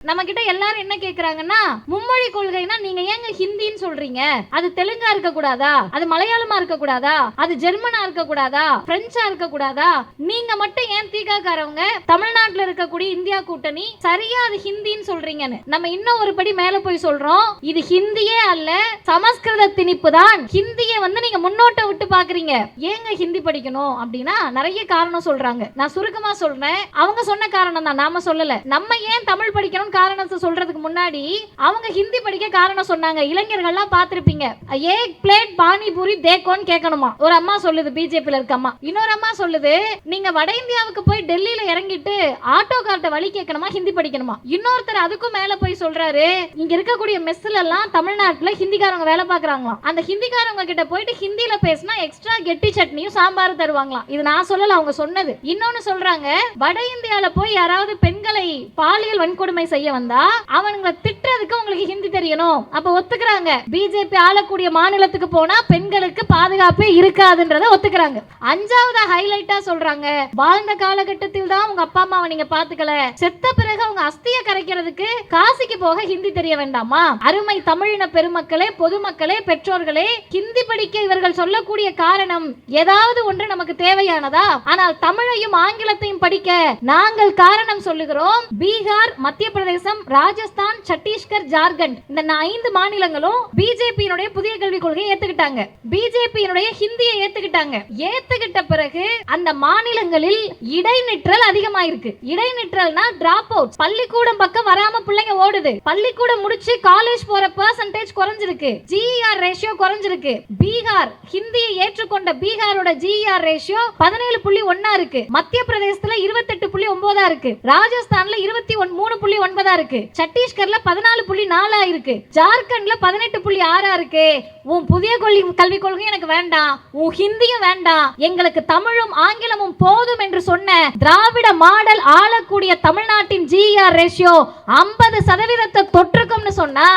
நம்ம கிட்ட எல்லாரும் என்ன கேக்குறாங்கன்னா, மும்மொழி கொள்கைனா நீங்க ஏங்க ஹிந்தின்னு சொல்றீங்க? அது தெலுங்கா இருக்க கூடாதா? அது மலையாளமா இருக்க கூடாதா? அது ஜெர்மனா இருக்க கூடாதா? பிரெஞ்சா இருக்க கூடாதா? நீங்க மட்டும் ஏன் தீகாக்காரவங்க தமிழ்நாட்டுல இருக்கக்கூடிய இந்தியா கூட்டணி சரியா அது ஹிந்தின்னு சொல்றீங்கன்னு நம்ம இன்னும் ஒரு படி மேல போய் சொல்றோம். இது ஹிந்தியே அல்ல, சமஸ்கிருத திணிப்பு தான். ஹிந்தியை நீங்க முன்னோட்ட விட்டு பாக்குறீங்க. ஏங்க ஹிந்தி படிக்கணும் அப்படின்னா நிறைய காரணம் சொல்றாங்க. நான் சுருக்கமா சொல்றேன். அவங்க சொன்ன காரணம் தான், நாம சொல்லல. நம்ம ஏன் தமிழ் படிக்கணும் காரணத்தை சொல்றதுக்கு முன்னாடி அவங்க ஹிந்தி படிக்க காரணம் சொன்னாங்க. இளைஞர்கள்லாம் பார்த்திருப்பீங்க. ஏக் பிளேட் பானிபூரி தேக்கோன்னு கேட்கணுமா ஒரு அம்மா சொல்லுது, பிஜேபியில் இருக்க அம்மா. இன்னொரு அம்மா சொல்லுது, நீங்க வட இந்தியாவுக்கு போய் டெல்லியில இறங்கிட்டு ஆட்டோ கார்ட்ட வழி கேட்கணுமா, ஹிந்தி படிக்கணுமா. இன்னொருத்தர் அதுக்கும் மேல போய் சொல்றாரு, இங்க இருக்கக்கூடிய மெஸ்ல எல்லாம் தமிழ்நாட்டுல ஹிந்திக்காரங்க வேலை பார்க்கறாங்களாம். அந்த ஹிந்திக்காரங்க கிட்ட போயிட்டு ஹிந்தியில பேசினா எக்ஸ்ட்ரா கெட்டி சட்னியும் சாம்பாரும் தருவாங்களாம். இது நான் சொல்லல, அவங்க சொன்னது. இன்னொன்னு சொல்றாங்க, வட இந்தியால போய் யாராவது பெண்களை பாலியல் வன்கொடுமை செய்ய வந்தா அவங்களை திட்டுறதுக்கு உங்களுக்கு ஹிந்தி தெரியணும். அப்ப ஒத்துக்கிறாங்க. பிஜேபி ஆளக்கூடிய மாநிலத்துக்கு போனா பெண்களுக்கு பாதுகாப்பே இருக்காதுன்றத ஒத்துக்கிறாங்க. அஞ்சாவது ஹைலைட்டா சொல்றாங்க, வாழ்ந்த காலகட்டத்தில் தான் உங்க அப்பா அம்மாவை நீங்க பாத்துக்கல, செத்த பிறகு அவங்க அஸ்தியை கரைக்கிறதுக்கு காசிக்கு போக ஹிந்தி தெரிய வேண்டாமா? அருமை தமிழின பெருமக்களே, பொதுமக்களே, பெற்றோர்களே, ஹிந்தி படிக்க இவர்கள் சொல்லக்கூடிய காரணம் ஏதாவது ஒன்று நமக்கு தேவையானதா? ஆனால் தமிழையும் ஆங்கிலத்தையும் படிக்க நாங்கள் காரணம் சொல்லுகிறோம். பீகார், மத்திய பிரதேசம், ராஜஸ்தான், சத்தீஸ்கர், ஜார்க்கண்ட் இந்த 5 மாநிலங்களும் பிஜேபியினுடைய புதிய கல்விக் கொள்கையை ஏத்துக்கிட்டாங்க. பிஜேபியினுடைய ஹிந்தியை ஏத்துக்கிட்டாங்க. ஏத்துக்கிட்ட பிறகு அந்த மாநிலங்களில் இடைநிற்றல் அதிகமாயிருக்கு. இடைநிற்றல்னா டிராப் அவுட். பள்ளிக்கூடம் பக்கம் வராம பிள்ளைங்க ஓடுது. பள்ளிக்கூடம் முடிச்சு காலேஜ் போற பெர்சன்டேஜ் குறைஞ்சிருக்கு. ஜிஆர் ரேஷியோ குறைஞ்சிருக்கு. பீகார் ஹிந்தியை ஏற்றுக்கொண்ட பீகாரோட ஜிஆர் ரேஷியோ 17.1 இருக்கு. மத்திய பிரதேசத்துல 28.9 இருக்கு. ராஜஸ்தான்ல 23.9 இருக்கு. சத்தீஸ்கர்ல 14.4 இருக்கு. ஜார்க்கண்ட்ல 18.6 இருக்கு. உன் புதிய கல்விக் கொள்கை எனக்கு வேண்டாம், உன் ஹிந்தியும் வேண்டாம், எங்களுக்கு தமிழும் ஆங்கிலமும் போதும் என்று சொன்ன திராவிட மாடல் ஆளக்கூடிய தமிழ்நாட்டின் ஜிஆர் ரேஷியோ 50% தொற்றுக்கும்னு சொன்னா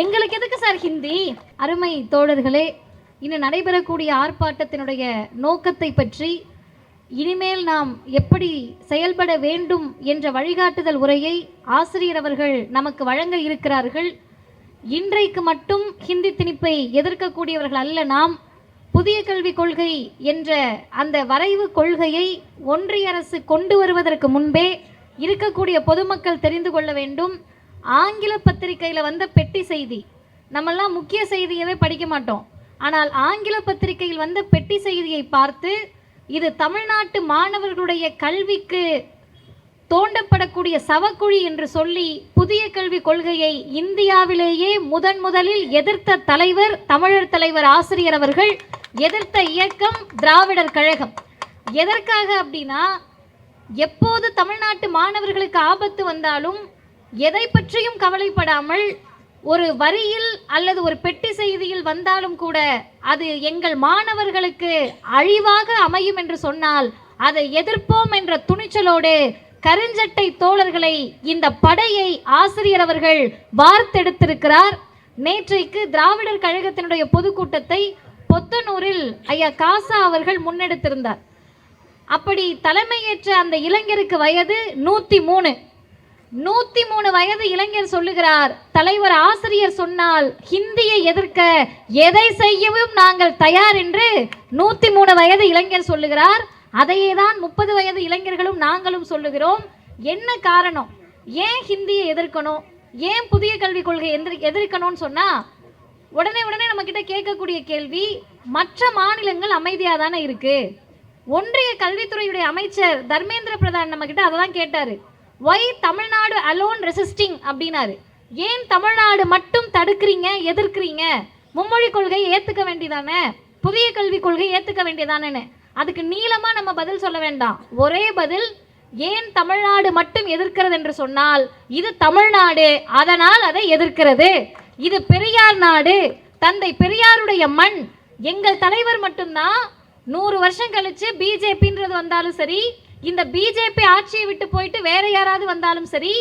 எங்களுக்கு எதுக்கு சார் ஹிந்தி? அருமை தோழர்களே, இன்னும் நடைபெறக்கூடிய ஆர்ப்பாட்டத்தினுடைய நோக்கத்தை பற்றி, இனிமேல் நாம் எப்படி செயல்பட வேண்டும் என்ற வழிகாட்டுதல் உரையை ஆசிரியர் அவர்கள் நமக்கு வழங்க இருக்கிறார்கள். இன்றைக்கு மட்டும் ஹிந்தி திணிப்பை எதிர்க்கக்கூடியவர்கள் அல்ல நாம். புதிய கல்விக் கொள்கை என்ற அந்த வரைவு கொள்கையை ஒன்றிய அரசு கொண்டு வருவதற்கு முன்பே இருக்கக்கூடிய பொதுமக்கள் தெரிந்து கொள்ள வேண்டும். ஆங்கில பத்திரிகையில் வந்த பெட்டி செய்தி, நம்மெல்லாம் முக்கிய செய்தியவே படிக்க மாட்டோம். ஆனால் ஆங்கில பத்திரிகையில் வந்த பெட்டி செய்தியை பார்த்து, இது தமிழ்நாட்டு மாணவர்களுடைய கல்விக்கு தோண்டப்படக்கூடிய சவக்குழி என்று சொல்லி புதிய கல்விக் கொள்கையை இந்தியாவிலேயே முதலில் எதிர்த்த தலைவர் தமிழர் தலைவர் ஆசிரியர் அவர்கள், எதிர்த்த இயக்கம் திராவிடர் கழகம். எதற்காக அப்படின்னா, எப்போது தமிழ்நாட்டு மாணவர்களுக்கு ஆபத்து வந்தாலும் எதை பற்றியும் கவலைப்படாமல் ஒரு வரியில் அல்லது ஒரு பெட்டி செய்தியில் வந்தாலும் கூட அது எங்கள் மாணவர்களுக்கு அழிவாக அமையும் என்று சொன்னால் அதை எதிர்ப்போம் என்ற துணிச்சலோடு கருஞ்சட்டை தோழர்களை, இந்த படையை ஆசிரியர் அவர்கள் வார்த்தெடுத்திருக்கிறார். நேற்றைக்கு திராவிடர் கழகத்தினுடைய பொதுக்கூட்டத்தை பொத்தனூரில் ஐயா காசா அவர்கள் முன்னெடுத்திருந்தார். அப்படி தலைமையேற்ற அந்த இளைஞருக்கு வயது 103 வயது இளைஞர் சொல்லுகிறார், தலைவர் ஆசிரியர் சொன்னால் ஹிந்தியை எதிர்க்க எதை செய்யவும் நாங்கள் தயார் என்று 103 வயது இளைஞர் சொல்லுகிறார். அதையே தான் 30 வயது இளைஞர்களும் நாங்களும் சொல்லுகிறோம். என்ன காரணம்? ஏன் ஹிந்தியை எதிர்க்கணும், ஏன் புதிய கல்விக் கொள்கை எதிர்க்கணும்னு சொன்னா, உடனே நம்ம கிட்ட கேட்கக்கூடிய கேள்வி, மற்ற மாநிலங்கள் அமைதியா தானே இருக்கு. ஒன்றிய கல்வித்துறையுடைய அமைச்சர் தர்மேந்திர பிரதான் நம்ம கிட்ட அதை தான் கேட்டாரு. Why தமிழ்நாடு alone resisting அப்படின்னாரு. ஏன் தமிழ்நாடு மட்டும் தடுக்கிறீங்க, எதிர்க்கிறீங்க? மும்மொழி கொள்கையை ஏத்துக்க வேண்டியதானே, புதிய கல்விக் கொள்கையை ஏத்துக்க வேண்டியதானே? அதுக்கு நீளமா நம்ம பதில் சொல்ல வேண்டாம். ஒரே பதில், ஏன் தமிழ்நாடு மட்டும் எதிர்க்கிறது என்று சொன்னால், இது தமிழ்நாடு, அதனால் அதை எதிர்க்கிறது. இது பெரியார் நாடு, தந்தை பெரியாருடைய மண். எங்கள் தலைவர் மட்டும்தான் 100 வருஷம் கழிச்சு பிஜேபின்றது வந்தாலும் சரி, இந்த பிஜேபி ஆட்சியை விட்டு போயிட்டு வேற யாராவது வந்தாலும் சரி,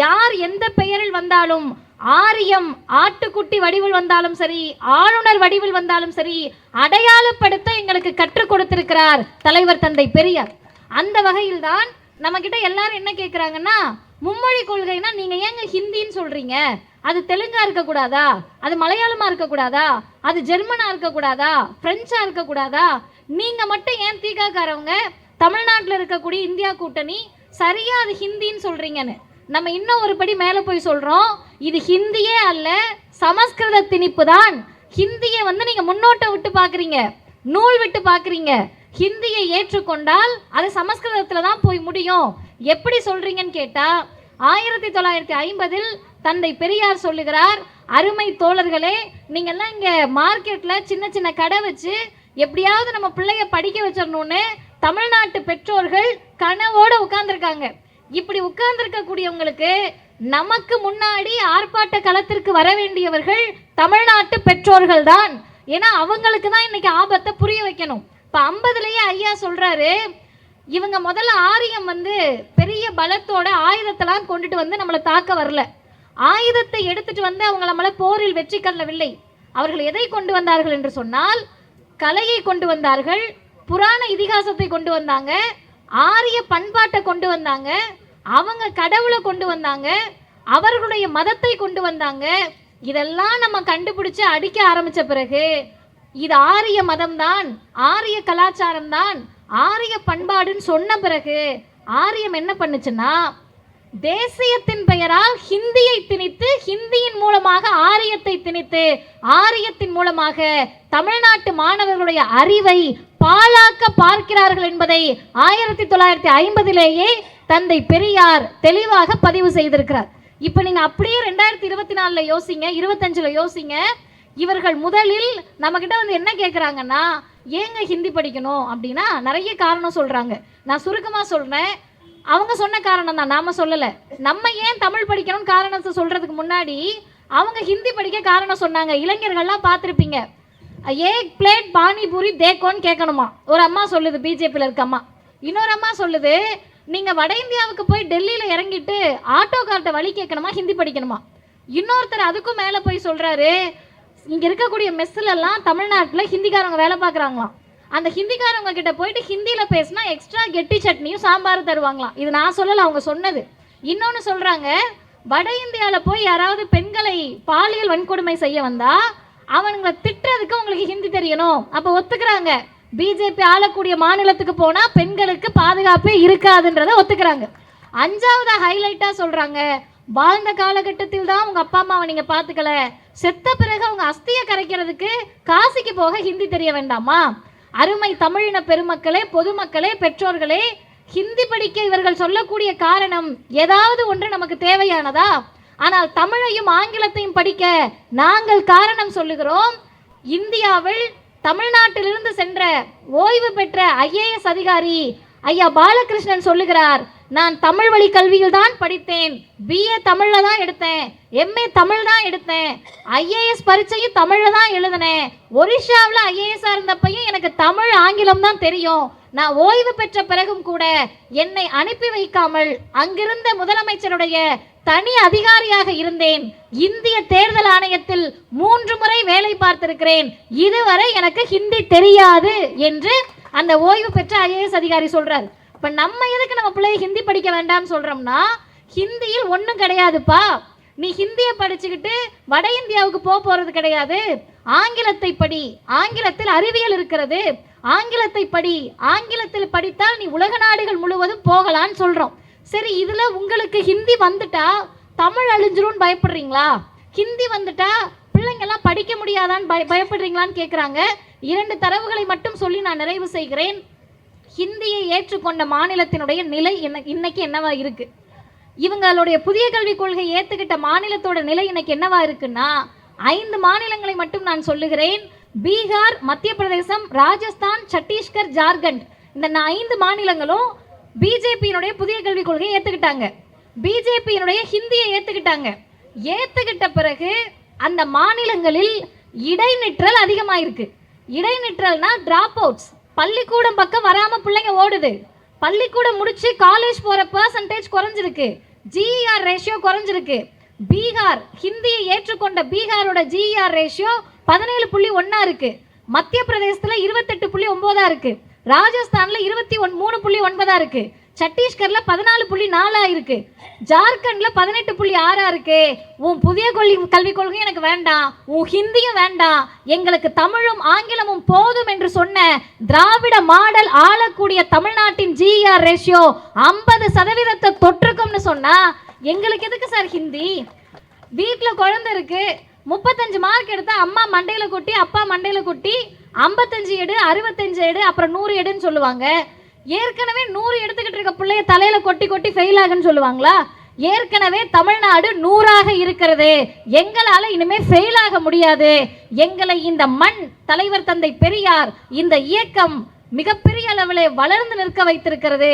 யார் எந்த பெயரில் வந்தாலும், ஆரியம் ஆட்டுக்குட்டி வடிவில் வந்தாலும் சரி, ஆளுநர் வடிவில் வந்தாலும் சரி, அடையாளப்படுத்த எங்களுக்கு கற்றுக் கொடுத்திருக்கிறார் தலைவர் தந்தை பெரியார். அந்த வகையில் தான் நம்ம கிட்ட எல்லாரும் என்ன கேட்குறாங்கன்னா, மும்மொழி கொள்கைனா நீங்க ஏங்க ஹிந்தின்னு சொல்றீங்க? அது தெலுங்கா இருக்கக்கூடாதா? அது மலையாளமா இருக்கக்கூடாதா? அது ஜெர்மனா இருக்கக்கூடாதா? பிரெஞ்சா இருக்கக்கூடாதா? நீங்க மட்டும் ஏன் தீகாக்காரவங்க தமிழ்நாட்டில் இருக்கக்கூடிய இந்தியா கூட்டணி சரியா அது ஹிந்தின்னு சொல்றீங்கன்னு நம்ம இன்னும் ஒரு படி மேலே போய் சொல்றோம். இது ஹிந்தியே அல்ல, சமஸ்கிருத திணிப்பு தான். ஹிந்தியை நீங்க முன்னோட்டம் விட்டு பாக்குறீங்க, நூல் விட்டு பாக்குறீங்க. ஹிந்தியை ஏற்றுக்கொண்டால் அது சமஸ்கிருதத்துல தான் போய் முடியும். எப்படி சொல்றீங்கன்னு கேட்டா 1950 தந்தை பெரியார் சொல்லுகிறார், அருமை தோழர்களே, நீங்கெல்லாம் இங்க மார்க்கெட்ல சின்ன சின்ன கடை வச்சு எப்படியாவது நம்ம பிள்ளைய படிக்க வச்சிடணும்னு தமிழ்நாட்டு பெற்றோர்கள் கனவோட உட்கார்ந்துருக்காங்க. இப்படி உட்கார்ந்துருக்க கூடியவங்களுக்கு நமக்கு முன்னாடி ஆர்ப்பாட்ட களத்திற்கு வர வேண்டியவர்கள் தமிழ்நாட்டு பெற்றோர்கள் தான். ஏன்னா அவங்களுக்கு தான் இன்னைக்கு ஆபத்தை புரிய வைக்கணும். இப்ப 50லயே ஐயா சொல்றாரு, இவங்க முதல்ல ஆரியம் பெரிய பலத்தோட ஆயுதத்தெல்லாம் கொண்டுட்டு நம்மளை தாக்க வரல. ஆயுதத்தை எடுத்துட்டு அவங்க நம்மளை போரில் வெற்றி கொள்ளவில்லை. அவர்கள் எதை கொண்டு வந்தார்கள் என்று சொன்னால் கலையை கொண்டு வந்தார்கள், புராண இதிகாசத்தை கொண்டு வந்தாங்க, ஆரிய பண்பாட்டை கொண்டு வந்தாங்க, அவங்க கடவுளை கொண்டு வந்தாங்க, அவர்களுடைய மதத்தை கொண்டு வந்தாங்க. இதெல்லாம் நம்ம கண்டுபிடிச்சு அடிக்க ஆரம்பிச்ச பிறகு இது ஆரிய மதம் தான், ஆரிய கலாச்சாரம் தான், ஆரிய பண்பாடுன்னு சொன்ன பிறகு ஆரியம் என்ன பண்ணுச்சுன்னா தேசியத்தின் பெயரால் ஹிந்தியை திணித்து, ஹிந்தியின் மூலமாக ஆரியத்தை திணித்து, ஆரியத்தின் மூலமாக தமிழ்நாட்டு மாணவர்களுடைய அறிவை பாழாக்க பார்க்கிறார்கள் என்பதை 1950லேயே தந்தை பெரியார் தெளிவாக பதிவு செய்திருக்கிறார். இப்ப நீங்க அப்படியே 2024 யோசிங்க, 25 யோசிங்க. இவர்கள் முதலில் நம்ம கிட்ட என்ன கேட்குறாங்கன்னா, ஏங்க ஹிந்தி படிக்கணும் அப்படின்னா நிறைய காரணம் சொல்றாங்க. நான் சுருக்கமா சொல்றேன். அவங்க சொன்ன காரணம் தான், நாம சொல்லல. நம்ம ஏன் தமிழ் படிக்கணும் காரணத்தை சொல்றதுக்கு முன்னாடி அவங்க ஹிந்தி படிக்க காரணம் சொன்னாங்க. இளைஞர்கள்லாம் பார்த்துருப்பீங்க, ஏக் பிளேட் பானிபூரி தேக்கோன்னு கேட்கணுமா ஒரு அம்மா சொல்லுது, பிஜேபியில் இருக்க அம்மா. இன்னொரு அம்மா சொல்லுது, நீங்க வட இந்தியாவுக்கு போய் டெல்லியில இறங்கிட்டு ஆட்டோ கார்ட்ட வழி கேட்கணுமா, ஹிந்தி படிக்கணுமா. இன்னொருத்தர் அதுக்கும் மேலே போய் சொல்றாரு, இங்க இருக்கக்கூடிய மெஸ்ல எல்லாம் தமிழ்நாட்டில் ஹிந்திக்காரங்க வேலை பார்க்குறாங்களாம். அந்த ஹிந்திக்காரங்க கிட்ட போயிட்டு ஹிந்தியில பேசினா எக்ஸ்ட்ரா கெட்டி சட்னியும் சாம்பாரும் தருவாங்களாம். இது நான் சொல்லல, அவங்க சொன்னது. இன்னொன்று சொல்றாங்க, வட இந்தியாவில் போய் யாராவது பெண்களை பாலியல் வன்கொடுமை செய்ய வந்தா அவனுங்களை திட்டுறதுக்கு உங்களுக்கு ஹிந்தி தெரியணும். அப்போ ஒத்துக்கிறாங்க, பிஜேபி ஆளக்கூடிய மாநிலத்துக்கு போனா பெண்களுக்கு பாதுகாப்பே இருக்காதுன்றதை ஒத்துக்கிறாங்க. 5வது ஹைலைட்டா சொல்றாங்க, வாழ்ந்த காலகட்டத்தில் தான் உங்க அப்பா அம்மாவை நீங்க பாத்துக்கல, செத்த பிறகு அவங்க அஸ்தியை கரைக்கிறதுக்கு காசிக்கு போக ஹிந்தி தெரிய வேண்டாமா? அருமை தமிழின பெருமக்களே, பொதுமக்களே, பெற்றோர்களே, ஹிந்தி படிக்க இவர்கள் சொல்லக்கூடிய காரணம் ஏதாவது ஒன்று நமக்கு தேவையானதா? ஆனால் தமிழையும் ஆங்கிலத்தையும் படிக்க நாங்கள் காரணம் சொல்லுகிறோம். இந்தியாவில் தமிழ்நாட்டிலிருந்து சென்ற ஓய்வு பெற்ற IAS அதிகாரி ஐயா பாலகிருஷ்ணன் சொல்லுகிறார், நான் தமிழ் வழி கல்வியில் தான் படித்தேன், BA தமிழ்ல தான் எடுத்தேன், MA தமிழ் தான் எடுத்தேன், IAS பரீட்சையும் தமிழ்ல தான் எழுதினேன், ஒரிஷாவில் IAS இருந்தப்பையும் எனக்கு தமிழ் ஆங்கிலம் தான் தெரியும். நான் ஓய்வு பெற்ற பிறகும் கூட என்னை அனுப்பி வைக்காமல் அங்கிருந்த முதலமைச்சருடைய தனி அதிகாரியாக இருந்தேன். இந்திய தேர்தல் ஆணையத்தில் 3 முறை வேலை பார்த்திருக்கிறேன், இதுவரை எனக்கு ஹிந்தி தெரியாது என்று அந்த ஓய்வு பெற்ற IAS அதிகாரி சொல்றார். இப்ப நம்ம எதுக்கு நம்ம பிள்ளைய ஹிந்தி படிக்க வேண்டாம்னு சொல்றோம்னா, ஹிந்தியில் ஒன்றும் கிடையாதுப்பா, நீ ஹிந்தியை படிச்சுக்கிட்டு வட இந்தியாவுக்கு போறது கிடையாது, ஆங்கிலத்தை படி, ஆங்கிலத்தில் அறிவியல் இருக்கிறது, ஆங்கிலத்தை படி, ஆங்கிலத்தில் படித்தால் நீ உலக நாடுகள் முழுவதும் போகலான்னு சொல்றோம். சரி, இதுல உங்களுக்கு ஹிந்தி வந்துட்டா தமிழ் அழிஞ்சிரும் பயப்படுறீங்களா? ஹிந்தி வந்துட்டா பிள்ளைங்கெல்லாம் படிக்க முடியாதான்னு பயப்படுறீங்களான்னு கேட்குறாங்க. 2 தரவுகளை மட்டும் சொல்லி நான் நிறைவு செய்கிறேன். ஹிந்தியை ஏற்றுக்கொண்ட மாநிலத்தினுடைய நிலை இன்னைக்கு என்னவா இருக்கு, இவங்களுடைய புதிய கல்விக் கொள்கை ஏற்றுக்கிட்ட மாநிலத்தோட நிலை இன்னைக்கு என்னவா இருக்குன்னா, 5 மாநிலங்களை மட்டும் நான் சொல்லுகிறேன். பீகார், மத்திய பிரதேசம், ராஜஸ்தான், சத்தீஸ்கர், ஜார்க்கண்ட், இந்த 5 மாநிலங்களும் பிஜேபியினுடைய புதிய கல்விக் கொள்கையை ஏற்றுக்கிட்டாங்க, பிஜேபியினுடைய ஹிந்தியை ஏற்றுக்கிட்டாங்க. ஏற்றுக்கிட்ட பிறகு அந்த மாநிலங்களில் இடைநிற்றல் அதிகமாயிருக்கு. இடைநிற்றல்னா டிராப் அவுட்ஸ், பள்ளிக்கூடம் பக்கம் வராம பிள்ளைங்க ஓடுது, பள்ளிக்கூடம் முடிச்சு காலேஜ் போற பெர்சன்டேஜ் குறைஞ்சிருக்கு, GER ரேஷியோ குறைஞ்சிருக்கு. பீகார், ஹிந்தியை ஏற்றுக்கொண்ட பீகாரோட GER ரேஷியோ 17.1 இருக்கு, மத்திய பிரதேசத்துல 28.9 இருக்கு, ராஜஸ்தான்ல 23.9 இருக்கு, சத்தீஸ்கர்ல 14.4 இருக்கு, ஜார்க்கண்ட்ல 18.6 இருக்கு. உன் புதிய கல்விக் கொள்கை எனக்கு வேண்டாம், உன் ஹிந்தியும் வேண்டாம், எங்களுக்கு தமிழும் ஆங்கிலமும் போதும் என்று சொன்ன திராவிட மாடல் ஆளக்கூடிய தமிழ்நாட்டின் GR ரேஷியோ 50% தொற்றுக்கும்னு சொன்னா எங்களுக்கு எதுக்கு சார் ஹிந்தி? வீட்டில் குழந்தை இருக்கு, 35 மார்க் எடுத்தா அம்மா மண்டையில கொட்டி அப்பா மண்டையில கொட்டி 55 எடு 65 எடு அப்புறம் 100 எடுன்னு சொல்லுவாங்க. ஏற்கனவே 100 எடுத்துக்கிட்டு இருக்க பிள்ளைய தலையில கொட்டி கொட்டி ஃபெயில் ஆகுன்னு சொல்லுவாங்களா? ஏற்கனவே தமிழ்நாடு 100ஆக இருக்கிறது, எங்களால இனிமே ஃபெயில் ஆக முடியாது. எங்களை இந்த மண், தலைவர் தந்தை பெரியார், இந்த இயக்கம் மிகப்பெரிய அளவிலே வளர்ந்து நிற்க வைத்திருக்கிறது.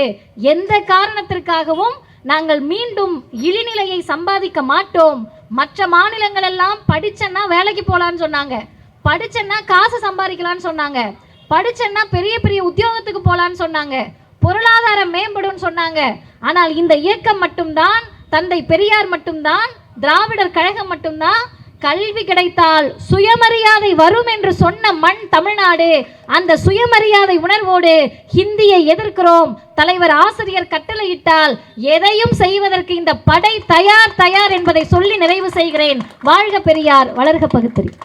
எந்த காரணத்திற்காகவும் நாங்கள் மீண்டும் இழிநிலையை சம்பாதிக்க மாட்டோம். மற்ற மாநிலங்கள் எல்லாம் படிச்சன்னா வேலைக்கு போலான்னு சொன்னாங்க, படிச்சன்னா காசு சம்பாதிக்கலான்னு சொன்னாங்க, படிச்சன்னா பெரிய பெரிய உத்தியோகத்துக்கு போலான்னு சொன்னாங்க, பொருளாதாரம் மேம்படும் சொன்னாங்க. ஆனால் இந்த இயக்கம் மட்டும்தான், தந்தை பெரியார் மட்டும்தான், திராவிடர் கழகம் மட்டும்தான் கல்வி கிடைத்தால் சுயமரியாதை வரும் என்று சொன்ன மண் தமிழ்நாடு. அந்த சுயமரியாதை உணர்வோடு ஹிந்தியை எதிர்க்கிறோம். தலைவர் ஆசிரியர் கட்டளையிட்டால் எதையும் செய்வதற்கு இந்த படை தயார் தயார் என்பதை சொல்லி நிறைவு செய்கிறேன். வாழ்க பெரியார், வளர்க பகுத்தறிவு.